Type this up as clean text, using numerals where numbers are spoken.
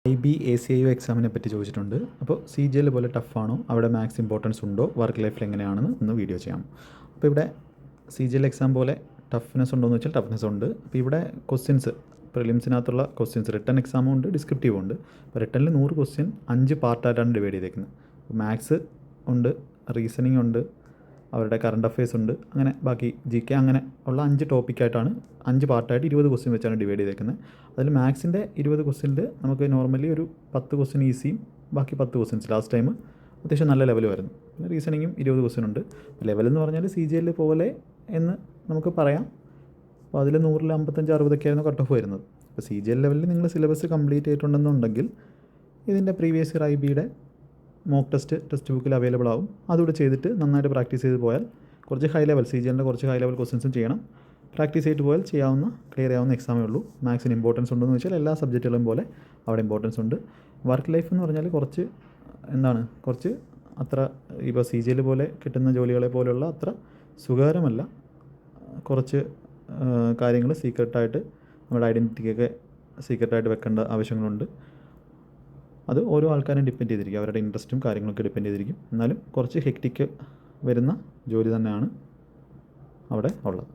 IB ACIO എക്സാമിനെ പറ്റി ചോദിച്ചിട്ടുണ്ട്. അപ്പോൾ CGL പോലെ ടഫാണോ, അവിടെ മാത്സ് ഇമ്പോർട്ടൻസ് ഉണ്ടോ, വർക്ക് ലൈഫിൽ എങ്ങനെയാണെന്ന് ഒന്ന് വീഡിയോ ചെയ്യാം. അപ്പോൾ ഇവിടെ CGL എക്സാം പോലെ ടഫ്നെസ് ഉണ്ടോ എന്ന് വെച്ചാൽ ടഫ്നെസ് ഉണ്ട്. അപ്പോൾ ഇവിടെ ക്വസ്റ്റ്യൻസ് പ്രിലിംസിനകത്തുള്ള ക്വസ്റ്റ്യൻസ് റിട്ടൺ എക്സാമും ഉണ്ട്, ഡിസ്ക്രിപ്റ്റീവും ഉണ്ട്. അപ്പോൾ റിട്ടണിൽ 100 ക്വസ്റ്റ്യൻ 5 പാർട്ടായിട്ടാണ് ഡിവൈഡ് ചെയ്തേക്കുന്നത്. അപ്പോൾ മാത്സ് ഉണ്ട്, റീസണിങ് ഉണ്ട്, അവരുടെ കറണ്ട് അഫയേഴ്സ് ഉണ്ട്, അങ്ങനെ ബാക്കി GK അങ്ങനെ ഉള്ള 5 ടോപ്പിക്കായിട്ടാണ് 5 പാർട്ടായിട്ട് 20 ക്വസ്റ്റ്യൻ വെച്ചാണ് ഡിവൈഡ് ചെയ്തേക്കുന്നത്. അതിൽ മാത്സിൻ്റെ 20 ക്വസ്റ്റ്യനിൽ നമുക്ക് നോർമലി ഒരു 10 ക്വസ്റ്റ്യൻ ഈസിയും ബാക്കി 10 ക്വസ്റ്റ്യൻസ് ലാസ്റ്റ് ടൈം അത്യാവശ്യം നല്ല ലെവൽ വരുന്നു. പിന്നെ റീസണിങ്ങും 20 ക്വസ്റ്റ്യൻ ഉണ്ട്. ലെവൽ എന്ന് പറഞ്ഞാൽ CGL പോലെ എന്ന് നമുക്ക് പറയാം. അപ്പോൾ അതിൽ 100-ൽ 55-60 ആയിരുന്നു കട്ട് ഓഫ് വരുന്നത്. അപ്പോൾ CGL ലെവലിൽ നിങ്ങൾ സിലബസ് കംപ്ലീറ്റ് ചെയ്തിട്ടുണ്ടെന്നുണ്ടെങ്കിൽ ഇതിൻ്റെ പ്രീവിയസ് ഇയർ IBയുടെ മോക്ക് ടെക്സ്റ്റ് ബുക്കിൽ അവൈലബിൾ ആവും. അതുകൂടെ ചെയ്തിട്ട് നന്നായിട്ട് പ്രാക്ടീസ് ചെയ്ത് പോയാൽ കുറച്ച് ഹൈ ലെവൽ CGLൻ്റെ കുറച്ച് ഹൈ ലെവൽ ക്വസ്റ്റ്യൻസും ചെയ്യണം. പ്രാക്ടീസ് ചെയ്തിട്ട് പോയാൽ ക്ലിയർ ചെയ്യാവുന്ന എക്സാമേ ഉള്ളൂ. മാത്സിന് ഇമ്പോർട്ടൻസ് ഉണ്ടെന്ന് വെച്ചാൽ എല്ലാ സബ്ജക്റ്റുകളും പോലെ അവിടെ ഇമ്പോർട്ടൻസ് ഉണ്ട്. വർക്ക് ലൈഫ് എന്ന് പറഞ്ഞാൽ കുറച്ച് അത്ര ഇപ്പോൾ CGL പോലെ കിട്ടുന്ന ജോലികളെ പോലെയുള്ള അത്ര സുഖകരമല്ല. കുറച്ച് കാര്യങ്ങൾ സീക്രട്ടായിട്ട് നമ്മുടെ ഐഡൻറ്റിറ്റിക്കൊക്കെ സീക്രട്ടായിട്ട് വെക്കേണ്ട ആവശ്യങ്ങളുണ്ട്. അത് ഓരോ ആൾക്കാരും ഡിപ്പെൻഡ് ചെയ്തിരിക്കും, അവരുടെ ഇൻട്രസ്റ്റും കാര്യങ്ങളൊക്കെ ഡിപ്പെൻഡ് ചെയ്തിരിക്കും. എന്നാലും കുറച്ച് ഹെക്റ്റിക്ക് വരുന്ന ജോലി തന്നെയാണ് അവിടെ ഉള്ളത്.